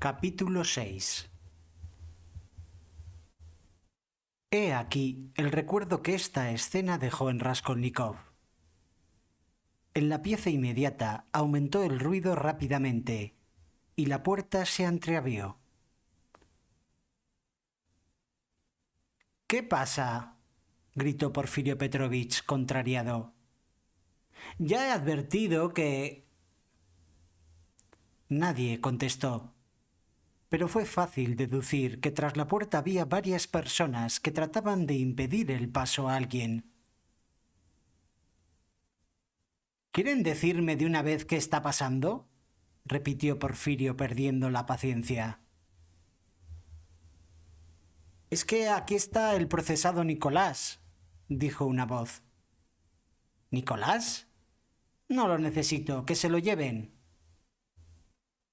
Capítulo 6. He aquí el recuerdo que esta escena dejó en Raskolnikov. En la pieza inmediata aumentó el ruido rápidamente y la puerta se entreabrió. «¿Qué pasa?», gritó Porfirio Petrovich, contrariado. «Ya he advertido que...». Nadie contestó, pero fue fácil deducir que tras la puerta había varias personas que trataban de impedir el paso a alguien. «¿Quieren decirme de una vez qué está pasando?», repitió Porfirio, perdiendo la paciencia. «Es que aquí está el procesado Nicolás», dijo una voz. «¿Nicolás? No lo necesito, que se lo lleven».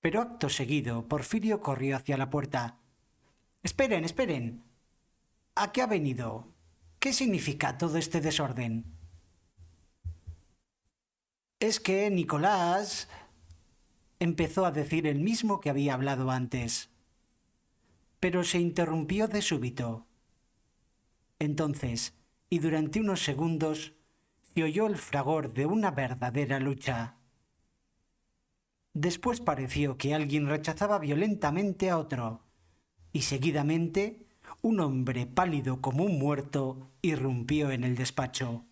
Pero acto seguido, Porfirio corrió hacia la puerta. «Esperen, esperen. ¿A qué ha venido? ¿Qué significa todo este desorden?» «Es que Nicolás...», empezó a decir el mismo que había hablado antes, pero se interrumpió de súbito. Entonces, y durante unos segundos, se oyó el fragor de una verdadera lucha. Después pareció que alguien rechazaba violentamente a otro, y seguidamente un hombre pálido como un muerto irrumpió en el despacho.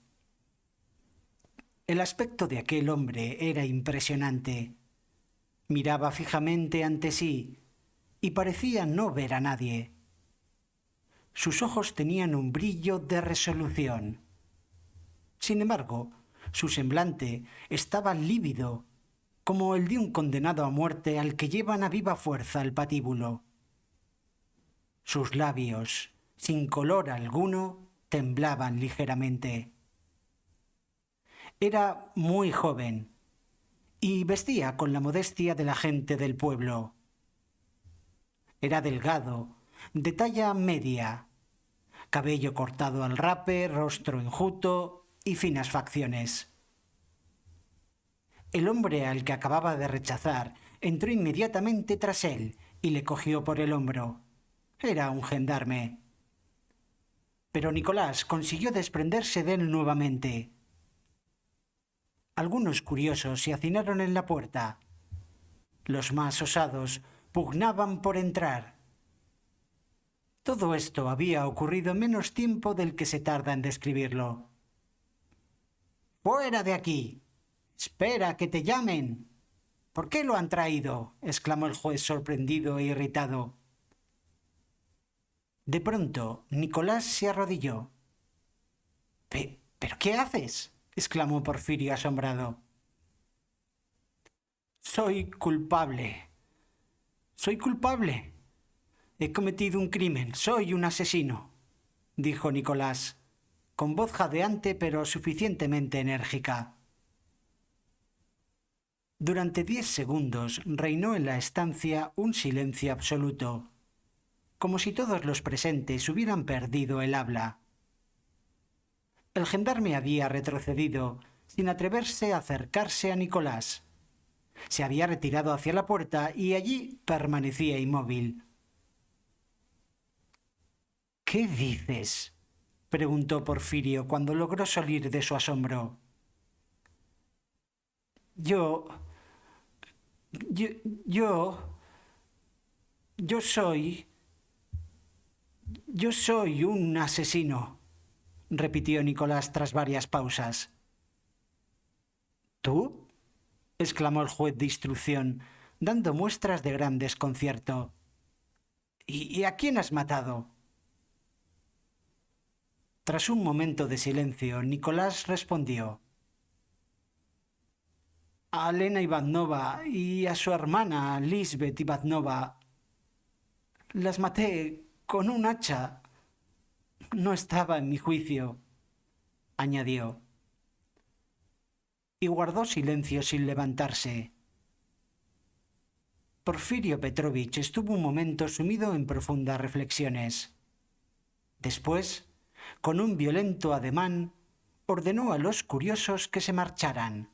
El aspecto de aquel hombre era impresionante. Miraba fijamente ante sí y parecía no ver a nadie. Sus ojos tenían un brillo de resolución. Sin embargo, su semblante estaba lívido, como el de un condenado a muerte al que llevan a viva fuerza al patíbulo. Sus labios, sin color alguno, temblaban ligeramente. Era muy joven y vestía con la modestia de la gente del pueblo. Era delgado, de talla media, cabello cortado al rape, rostro enjuto y finas facciones. El hombre al que acababa de rechazar entró inmediatamente tras él y le cogió por el hombro. Era un gendarme. Pero Nicolás consiguió desprenderse de él nuevamente. Algunos curiosos se hacinaron en la puerta. Los más osados pugnaban por entrar. Todo esto había ocurrido en menos tiempo del que se tarda en describirlo. «¡Fuera de aquí! ¡Espera, que te llamen!» «¿Por qué lo han traído?», exclamó el juez sorprendido e irritado. De pronto, Nicolás se arrodilló. ¿Pero qué haces?», exclamó Porfirio asombrado. «Soy culpable. Soy culpable. He cometido un crimen. Soy un asesino», dijo Nicolás, con voz jadeante pero suficientemente enérgica. Durante 10 segundos reinó en la estancia un silencio absoluto, como si todos los presentes hubieran perdido el habla. El gendarme había retrocedido, sin atreverse a acercarse a Nicolás. Se había retirado hacia la puerta y allí permanecía inmóvil. «¿Qué dices?», preguntó Porfirio cuando logró salir de su asombro. Yo soy un asesino», repitió Nicolás tras varias pausas. «¿Tú?», exclamó el juez de instrucción, dando muestras de gran desconcierto. ¿Y a quién has matado?». Tras un momento de silencio, Nicolás respondió: «A Elena Ivanovna y a su hermana Lisbeth Ivanovna. Las maté con un hacha. No estaba en mi juicio», añadió. Y guardó silencio sin levantarse. Porfirio Petrovich estuvo un momento sumido en profundas reflexiones. Después, con un violento ademán, ordenó a los curiosos que se marcharan.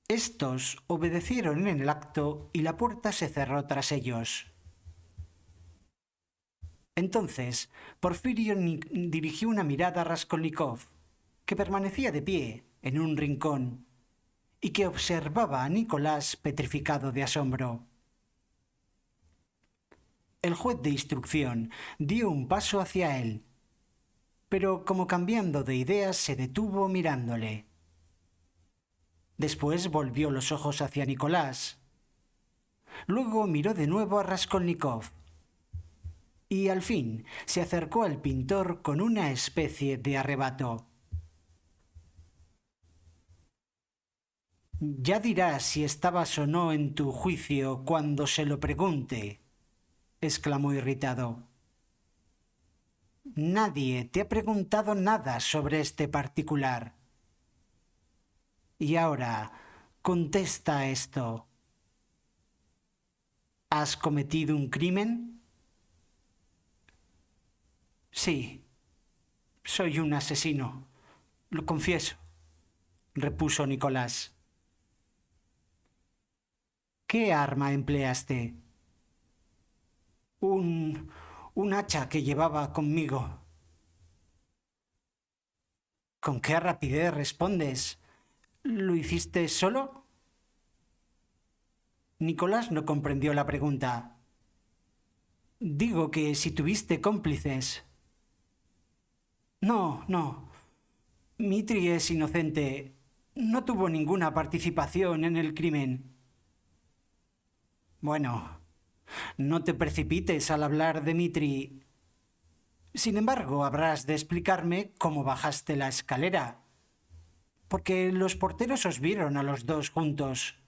Estos obedecieron en el acto y la puerta se cerró tras ellos. Entonces, Porfirio dirigió una mirada a Raskolnikov, que permanecía de pie en un rincón y que observaba a Nicolás petrificado de asombro. El juez de instrucción dio un paso hacia él, pero como cambiando de ideas se detuvo mirándole. Después volvió los ojos hacia Nicolás. Luego miró de nuevo a Raskolnikov y al fin se acercó al pintor con una especie de arrebato. Ya dirás si estabas o no en tu juicio cuando se lo pregunte, exclamó irritado. Nadie te ha preguntado nada sobre este particular. Y ahora, contesta esto. ¿Has cometido un crimen? Sí, soy un asesino, lo confieso, repuso Nicolás. ¿Qué arma empleaste? Un hacha que llevaba conmigo. ¿Con qué rapidez respondes? ¿Lo hiciste solo? Nicolás no comprendió la pregunta. Digo que si tuviste cómplices. No. Mitri es inocente. No tuvo ninguna participación en el crimen. Bueno, no te precipites al hablar de Mitri. Sin embargo, habrás de explicarme cómo bajaste la escalera, porque los porteros os vieron a los dos juntos.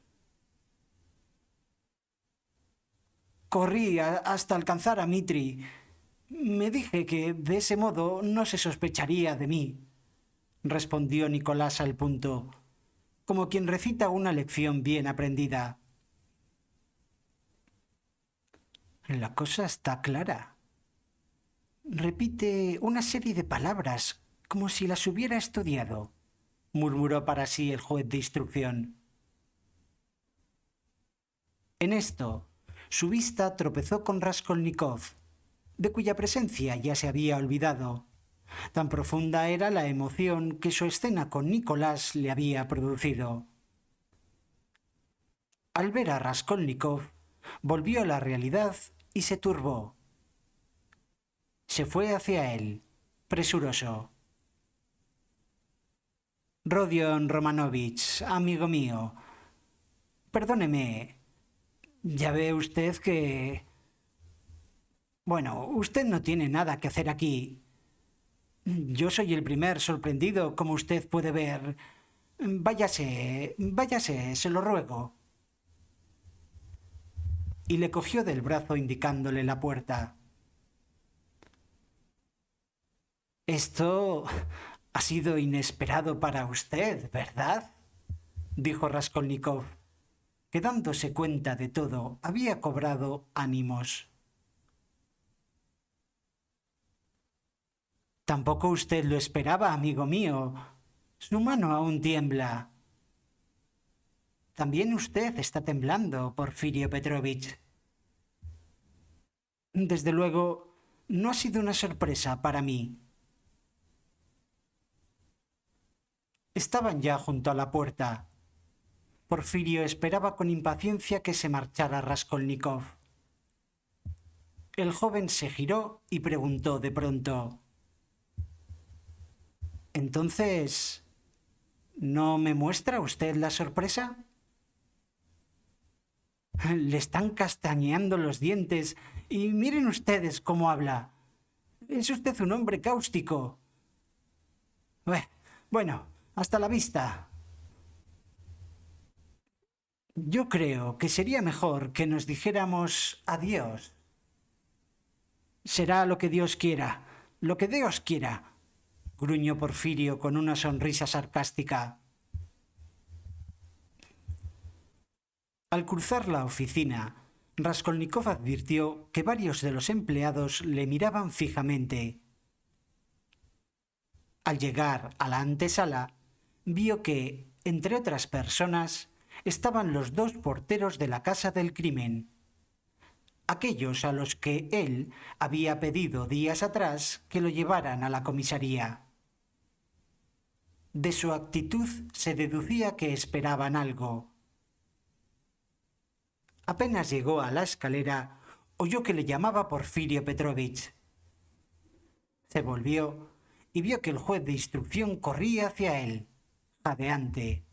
Corrí hasta alcanzar a Mitri. Me dije que de ese modo no se sospecharía de mí, respondió Nicolás al punto, como quien recita una lección bien aprendida. La cosa está clara. Repite una serie de palabras como si las hubiera estudiado, murmuró para sí el juez de instrucción. En esto, su vista tropezó con Raskolnikov, de cuya presencia ya se había olvidado. Tan profunda era la emoción que su escena con Nicolás le había producido. Al ver a Raskolnikov, volvió a la realidad y se turbó. Se fue hacia él, presuroso. Rodion Romanovich, amigo mío, perdóneme. Ya ve usted que... Bueno, usted no tiene nada que hacer aquí. Yo soy el primer sorprendido, como usted puede ver. Váyase, se lo ruego. Y le cogió del brazo indicándole la puerta. Esto ha sido inesperado para usted, ¿verdad? Dijo Raskolnikov, que dándose cuenta de todo había cobrado ánimos. Tampoco usted lo esperaba, amigo mío. Su mano aún tiembla. También usted está temblando, Porfirio Petrovich. Desde luego, no ha sido una sorpresa para mí. Estaban ya junto a la puerta. Porfirio esperaba con impaciencia que se marchara Raskolnikov. El joven se giró y preguntó de pronto: «Entonces, ¿no me muestra usted la sorpresa?» Le están castañeando los dientes y miren ustedes cómo habla. Es usted un hombre cáustico. Bueno, hasta la vista. Yo creo que sería mejor que nos dijéramos adiós. Será lo que Dios quiera, gruñó Porfirio con una sonrisa sarcástica. Al cruzar la oficina, Raskolnikov advirtió que varios de los empleados le miraban fijamente. Al llegar a la antesala, vio que, entre otras personas, estaban los dos porteros de la casa del crimen, aquellos a los que él había pedido días atrás que lo llevaran a la comisaría. De su actitud se deducía que esperaban algo. Apenas llegó a la escalera, oyó que le llamaba Porfirio Petrovich. Se volvió y vio que el juez de instrucción corría hacia él, jadeante.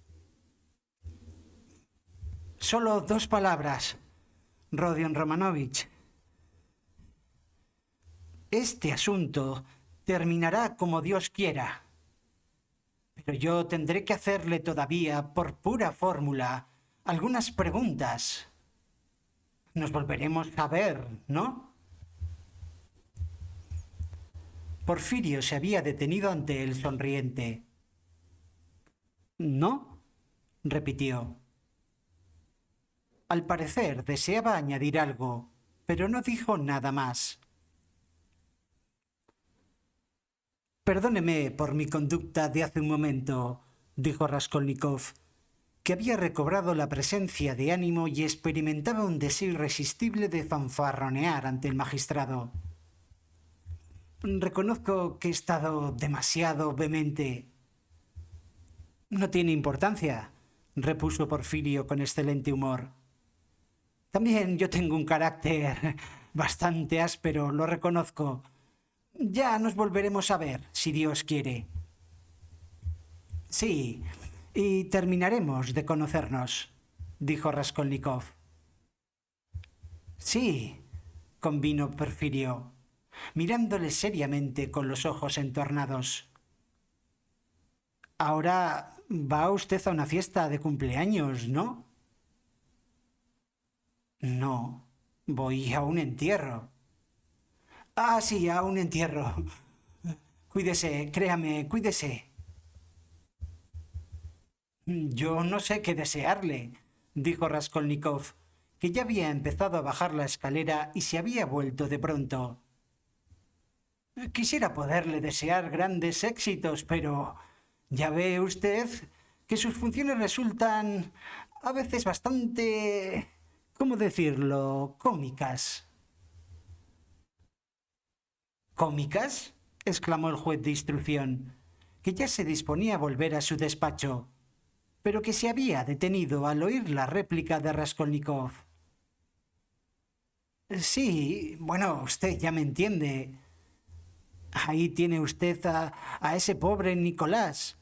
«Solo 2 palabras, Rodion Romanovich. Este asunto terminará como Dios quiera. Pero yo tendré que hacerle todavía, por pura fórmula, algunas preguntas. Nos volveremos a ver, ¿no?» Porfirio se había detenido ante él sonriente. «¿No?», repitió. Al parecer deseaba añadir algo, pero no dijo nada más. «Perdóneme por mi conducta de hace un momento», dijo Raskolnikov, que había recobrado la presencia de ánimo y experimentaba un deseo irresistible de fanfarronear ante el magistrado. «Reconozco que he estado demasiado vehemente». «No tiene importancia», repuso Porfirio con excelente humor. «También yo tengo un carácter bastante áspero, lo reconozco. Ya nos volveremos a ver, si Dios quiere». «Sí, y terminaremos de conocernos», dijo Raskolnikov. «Sí», convino Porfirio, mirándole seriamente con los ojos entornados. «Ahora va usted a una fiesta de cumpleaños, ¿no?» «No, voy a un entierro». «Ah, sí, a un entierro. Cuídese, créame, cuídese». «Yo no sé qué desearle», dijo Raskolnikov, que ya había empezado a bajar la escalera y se había vuelto de pronto. «Quisiera poderle desear grandes éxitos, pero ya ve usted que sus funciones resultan a veces bastante, ¿cómo decirlo?, cómicas». «¿Cómicas?», exclamó el juez de instrucción, que ya se disponía a volver a su despacho, pero que se había detenido al oír la réplica de Raskolnikov. «Sí, bueno, usted ya me entiende. Ahí tiene usted a ese pobre Nicolás,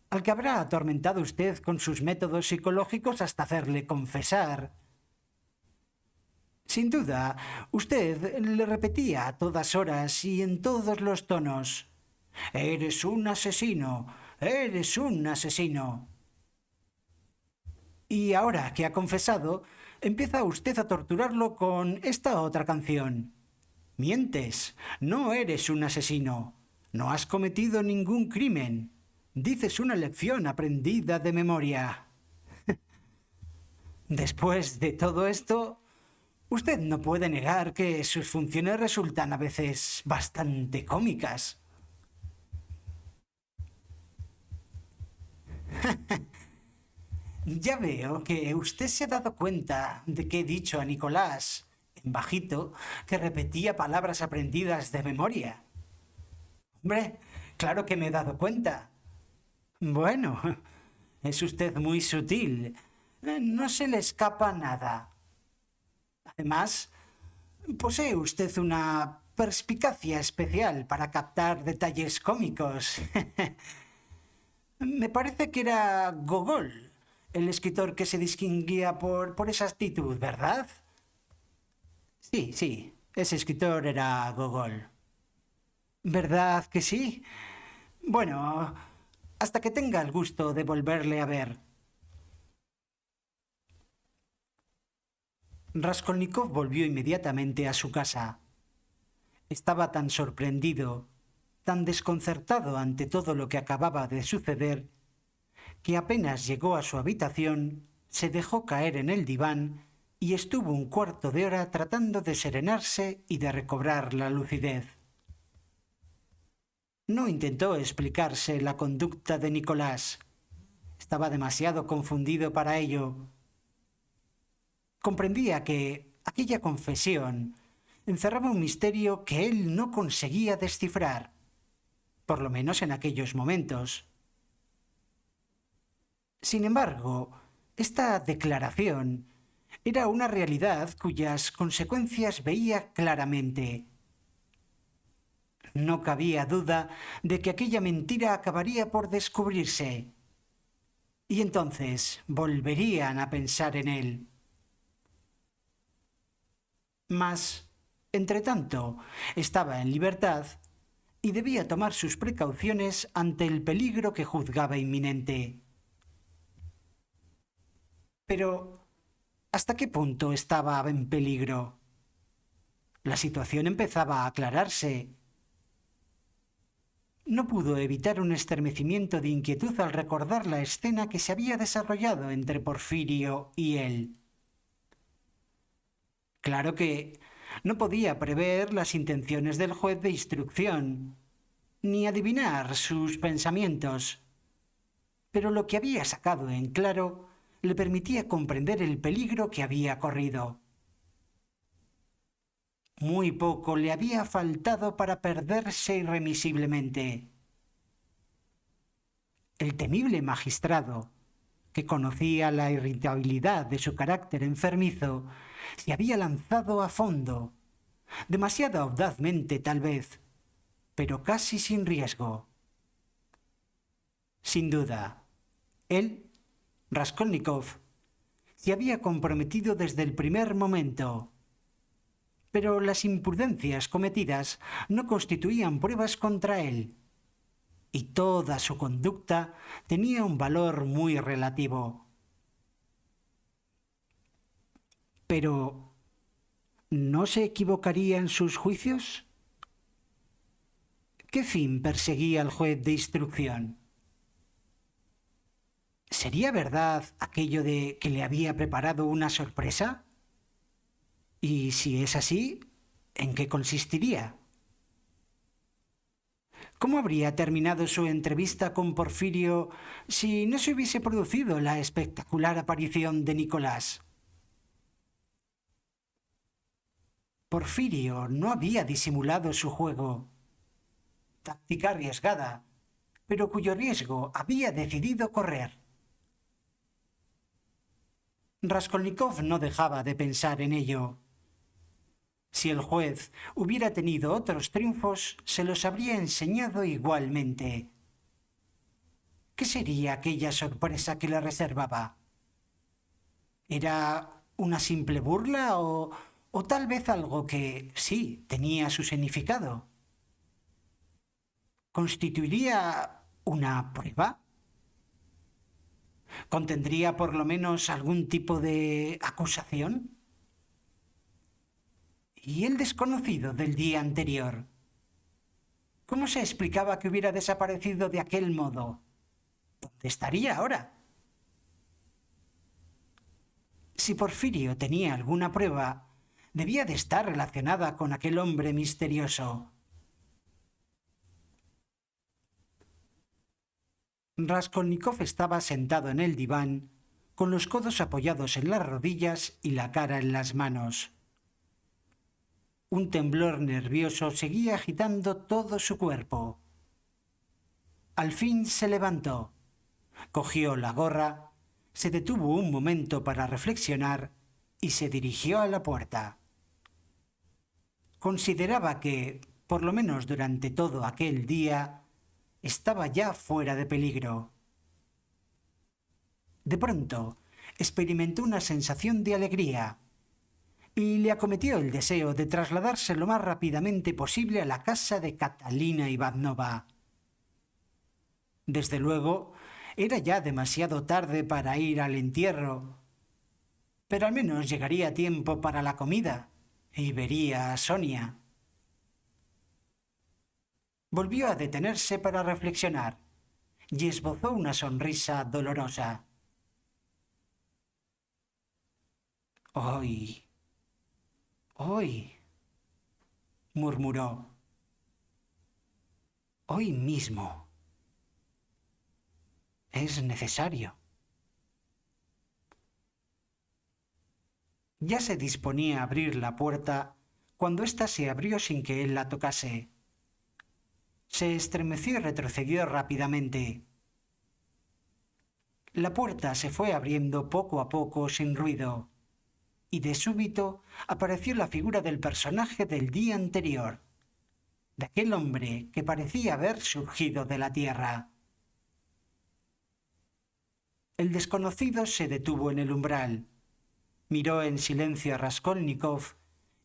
al que habrá atormentado usted con sus métodos psicológicos hasta hacerle confesar. Sin duda, usted le repetía a todas horas y en todos los tonos: «Eres un asesino, eres un asesino». Y ahora que ha confesado, empieza usted a torturarlo con esta otra canción: «Mientes, no eres un asesino, no has cometido ningún crimen, dices una lección aprendida de memoria». Después de todo esto, usted no puede negar que sus funciones resultan a veces bastante cómicas. Ya veo que usted se ha dado cuenta de que he dicho a Nicolás, en bajito, que repetía palabras aprendidas de memoria. Hombre, claro que me he dado cuenta. Bueno, es usted muy sutil. No se le escapa nada. Además, posee usted una perspicacia especial para captar detalles cómicos. Me parece que era Gogol el escritor que se distinguía por esa actitud, ¿verdad? Sí, ese escritor era Gogol. ¿Verdad que sí? Bueno, hasta que tenga el gusto de volverle a ver. Raskolnikov volvió inmediatamente a su casa. Estaba tan sorprendido, tan desconcertado ante todo lo que acababa de suceder, que apenas llegó a su habitación, se dejó caer en el diván y estuvo un cuarto de hora tratando de serenarse y de recobrar la lucidez. No intentó explicarse la conducta de Nicolás. Estaba demasiado confundido para ello. Comprendía que aquella confesión encerraba un misterio que él no conseguía descifrar, por lo menos en aquellos momentos. Sin embargo, esta declaración era una realidad cuyas consecuencias veía claramente. No cabía duda de que aquella mentira acabaría por descubrirse. Y entonces volverían a pensar en él. Mas, entretanto, estaba en libertad y debía tomar sus precauciones ante el peligro que juzgaba inminente. Pero, ¿hasta qué punto estaba en peligro? La situación empezaba a aclararse. No pudo evitar un estremecimiento de inquietud al recordar la escena que se había desarrollado entre Porfirio y él. Claro que no podía prever las intenciones del juez de instrucción, ni adivinar sus pensamientos, pero lo que había sacado en claro le permitía comprender el peligro que había corrido. Muy poco le había faltado para perderse irremisiblemente. El temible magistrado, que conocía la irritabilidad de su carácter enfermizo, se había lanzado a fondo, demasiado audazmente tal vez, pero casi sin riesgo. Sin duda, él, Raskolnikov, se había comprometido desde el primer momento, pero las imprudencias cometidas no constituían pruebas contra él, y toda su conducta tenía un valor muy relativo. Pero, ¿no se equivocaría en sus juicios? ¿Qué fin perseguía el juez de instrucción? ¿Sería verdad aquello de que le había preparado una sorpresa? Y si es así, ¿en qué consistiría? ¿Cómo habría terminado su entrevista con Porfirio si no se hubiese producido la espectacular aparición de Nicolás? Porfirio no había disimulado su juego. Táctica arriesgada, pero cuyo riesgo había decidido correr. Raskolnikov no dejaba de pensar en ello. Si el juez hubiera tenido otros triunfos, se los habría enseñado igualmente. ¿Qué sería aquella sorpresa que le reservaba? ¿Era una simple burla o tal vez algo que sí tenía su significado? ¿Constituiría una prueba? ¿Contendría por lo menos algún tipo de acusación? ¿Y el desconocido del día anterior? ¿Cómo se explicaba que hubiera desaparecido de aquel modo? ¿Dónde estaría ahora? Si Porfirio tenía alguna prueba, debía de estar relacionada con aquel hombre misterioso. Raskolnikov estaba sentado en el diván, con los codos apoyados en las rodillas y la cara en las manos. Un temblor nervioso seguía agitando todo su cuerpo. Al fin se levantó, cogió la gorra, se detuvo un momento para reflexionar y se dirigió a la puerta. Consideraba que, por lo menos durante todo aquel día, estaba ya fuera de peligro. De pronto, experimentó una sensación de alegría y le acometió el deseo de trasladarse lo más rápidamente posible a la casa de Catalina Ivanova. Desde luego, era ya demasiado tarde para ir al entierro, pero al menos llegaría a tiempo para la comida y vería a Sonia. Volvió a detenerse para reflexionar y esbozó una sonrisa dolorosa. Hoy, murmuró, hoy mismo. es necesario. Ya se disponía a abrir la puerta cuando ésta se abrió sin que él la tocase. Se estremeció y retrocedió rápidamente. La puerta se fue abriendo poco a poco sin ruido, y de súbito apareció la figura del personaje del día anterior, de aquel hombre que parecía haber surgido de la tierra. El desconocido se detuvo en el umbral, miró en silencio a Raskolnikov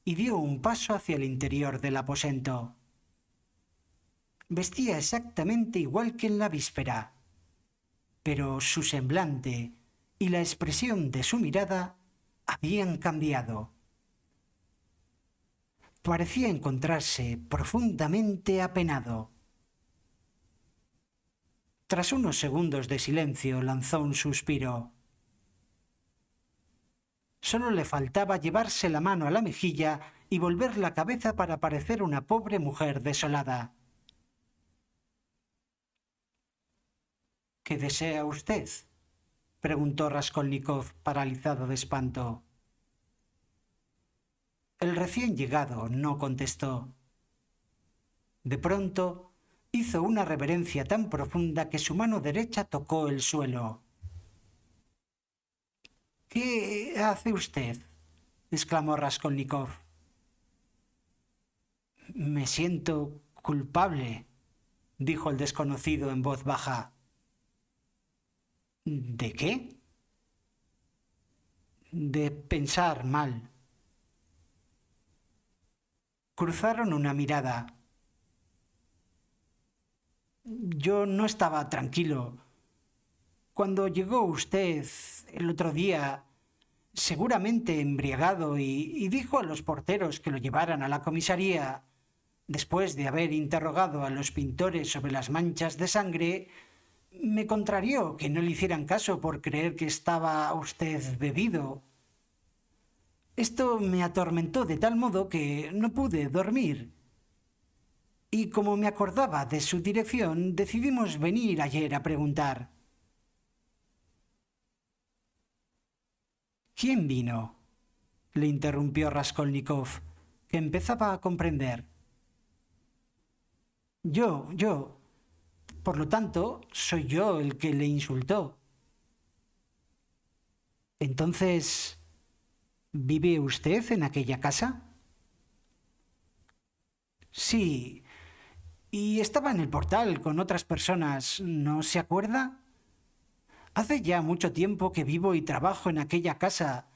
y dio un paso hacia el interior del aposento. Vestía exactamente igual que en la víspera, pero su semblante y la expresión de su mirada habían cambiado. Parecía encontrarse profundamente apenado. Tras unos segundos de silencio lanzó un suspiro. Solo le faltaba llevarse la mano a la mejilla y volver la cabeza para parecer una pobre mujer desolada. ¿Qué desea usted?, preguntó Raskolnikov, paralizado de espanto. El recién llegado no contestó. De pronto hizo una reverencia tan profunda que su mano derecha tocó el suelo. «¿Qué hace usted?», exclamó Raskolnikov. «Me siento culpable», dijo el desconocido en voz baja. ¿De qué? De pensar mal. Cruzaron una mirada. Yo no estaba tranquilo. Cuando llegó usted el otro día, seguramente embriagado, y dijo a los porteros que lo llevaran a la comisaría, después de haber interrogado a los pintores sobre las manchas de sangre, me contrarió que no le hicieran caso por creer que estaba usted bebido. Esto me atormentó de tal modo que no pude dormir. Y como me acordaba de su dirección, decidimos venir ayer a preguntar. ¿Quién vino?, le interrumpió Raskolnikov, que empezaba a comprender. Yo. Por lo tanto, soy yo el que le insultó. Entonces, ¿vive usted en aquella casa? Sí, y estaba en el portal con otras personas, ¿no se acuerda? Hace ya mucho tiempo que vivo y trabajo en aquella casa.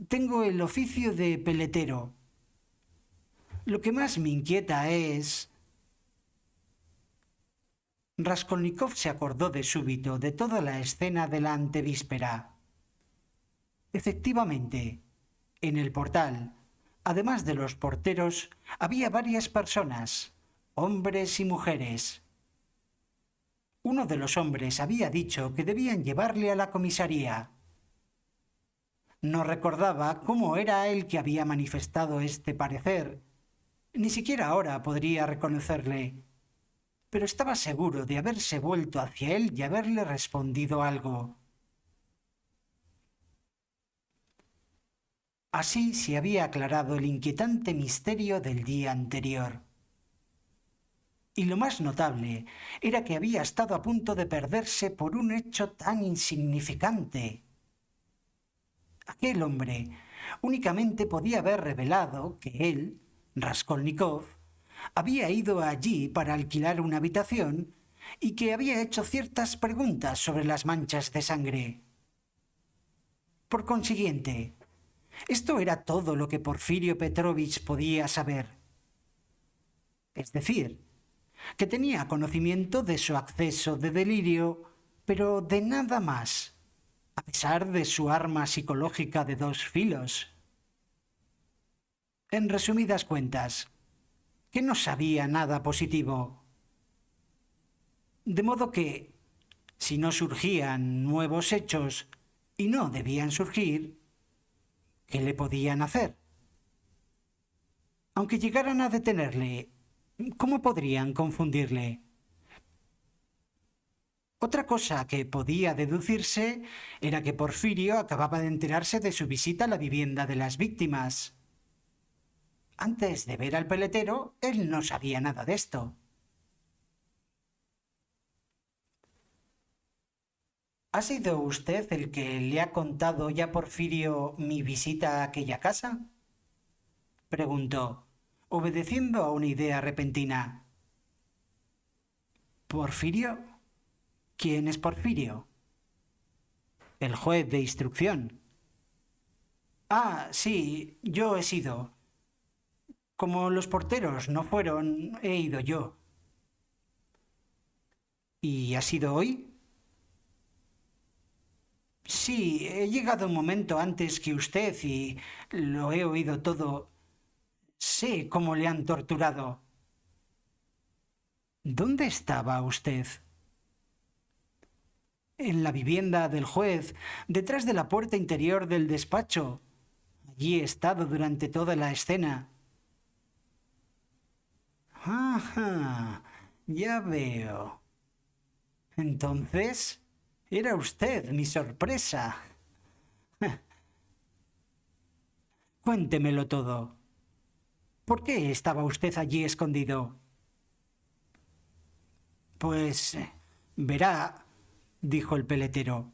Tengo el oficio de peletero. Lo que más me inquieta es... Raskolnikov se acordó de súbito de toda la escena de la antevíspera. Efectivamente, en el portal, además de los porteros, había varias personas, hombres y mujeres. Uno de los hombres había dicho que debían llevarle a la comisaría. No recordaba cómo era el que había manifestado este parecer. Ni siquiera ahora podría reconocerle, pero estaba seguro de haberse vuelto hacia él y haberle respondido algo. Así se había aclarado el inquietante misterio del día anterior. Y lo más notable era que había estado a punto de perderse por un hecho tan insignificante. Aquel hombre únicamente podía haber revelado que él, Raskolnikov, había ido allí para alquilar una habitación y que había hecho ciertas preguntas sobre las manchas de sangre. Por consiguiente, esto era todo lo que Porfirio Petrovich podía saber. Es decir, que tenía conocimiento de su acceso de delirio, pero de nada más, a pesar de su arma psicológica de 2 filos. En resumidas cuentas, que no sabía nada positivo. De modo que, si no surgían nuevos hechos, y no debían surgir, ¿qué le podían hacer? Aunque llegaran a detenerle, ¿cómo podrían confundirle? Otra cosa que podía deducirse era que Porfirio acababa de enterarse de su visita a la vivienda de las víctimas. Antes de ver al peletero, él no sabía nada de esto. ¿Ha sido usted el que le ha contado ya a Porfirio mi visita a aquella casa? Preguntó, obedeciendo a una idea repentina. ¿Porfirio? ¿Quién es Porfirio? El juez de instrucción. Ah, sí, yo he sido. Como los porteros no fueron, he ido yo. ¿Y ha sido hoy? Sí, he llegado un momento antes que usted y lo he oído todo. Sé cómo le han torturado. ¿Dónde estaba usted? En la vivienda del juez, detrás de la puerta interior del despacho. Allí he estado durante toda la escena. Ajá, ya veo. Entonces, era usted mi sorpresa. Cuéntemelo todo. ¿Por qué estaba usted allí escondido? Pues verá, dijo el peletero.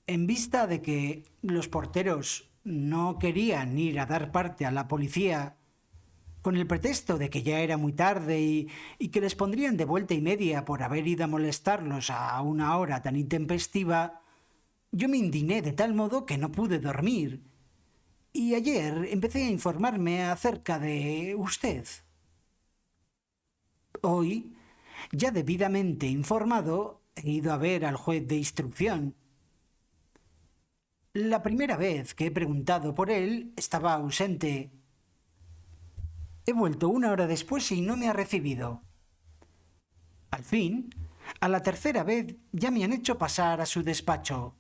En vista de que los porteros no querían ir a dar parte a la policía, con el pretexto de que ya era muy tarde y que les pondrían de vuelta y media por haber ido a molestarlos a una hora tan intempestiva, yo me indigné de tal modo que no pude dormir. Y ayer empecé a informarme acerca de usted. Hoy, ya debidamente informado, he ido a ver al juez de instrucción. La primera vez que he preguntado por él estaba ausente. He vuelto una hora después y no me ha recibido. Al fin, a la tercera vez ya me han hecho pasar a su despacho.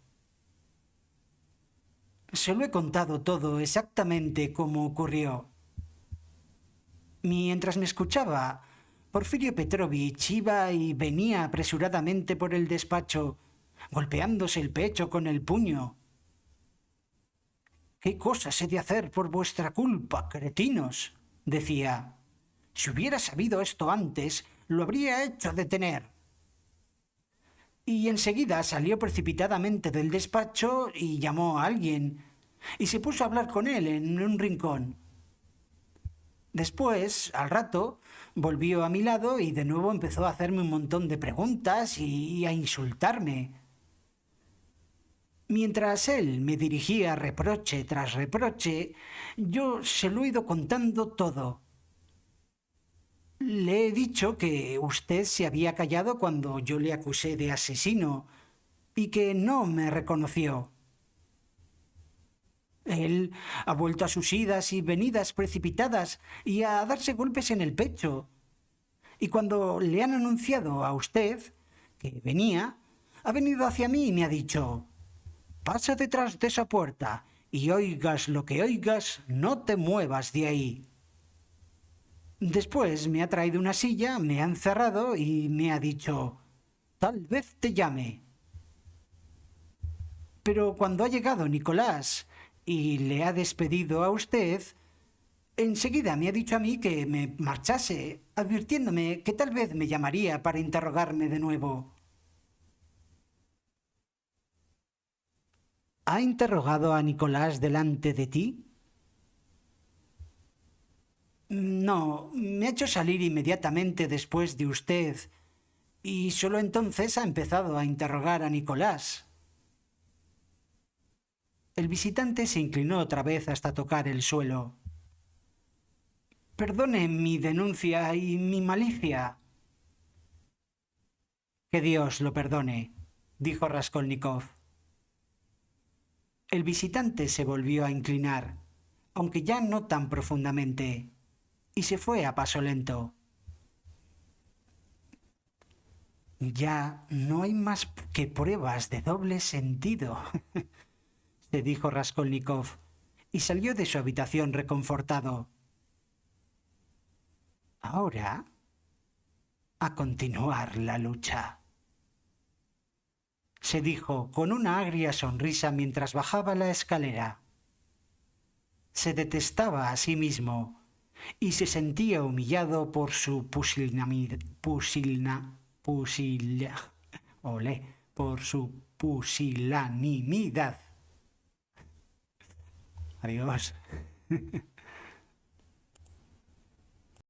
Se lo he contado todo exactamente como ocurrió. Mientras me escuchaba, Porfirio Petrovich iba y venía apresuradamente por el despacho, golpeándose el pecho con el puño. «¿Qué cosas he de hacer por vuestra culpa, cretinos?», decía. «Si hubiera sabido esto antes, lo habría hecho detener». Y enseguida salió precipitadamente del despacho y llamó a alguien, y se puso a hablar con él en un rincón. Después, al rato, volvió a mi lado y de nuevo empezó a hacerme un montón de preguntas y a insultarme. Mientras él me dirigía reproche tras reproche, yo se lo he ido contando todo. Le he dicho que usted se había callado cuando yo le acusé de asesino y que no me reconoció. Él ha vuelto a sus idas y venidas precipitadas y a darse golpes en el pecho. Y cuando le han anunciado a usted que venía, ha venido hacia mí y me ha dicho: «Pasa detrás de esa puerta y oigas lo que oigas, no te muevas de ahí». Después me ha traído una silla, me ha encerrado y me ha dicho: «Tal vez te llame». Pero cuando ha llegado Nicolás y le ha despedido a usted, enseguida me ha dicho a mí que me marchase, advirtiéndome que tal vez me llamaría para interrogarme de nuevo. ¿Ha interrogado a Nicolás delante de ti? No, me ha hecho salir inmediatamente después de usted, y solo entonces ha empezado a interrogar a Nicolás. El visitante se inclinó otra vez hasta tocar el suelo. Perdone mi denuncia y mi malicia. Que Dios lo perdone, dijo Raskolnikov. El visitante se volvió a inclinar, aunque ya no tan profundamente, y se fue a paso lento. Ya no hay más que pruebas de doble sentido, se dijo Raskolnikov, y salió de su habitación reconfortado. Ahora, a continuar la lucha. se dijo con una agria sonrisa mientras bajaba la escalera. Se detestaba a sí mismo y se sentía humillado por su pusilanimidad. Adiós.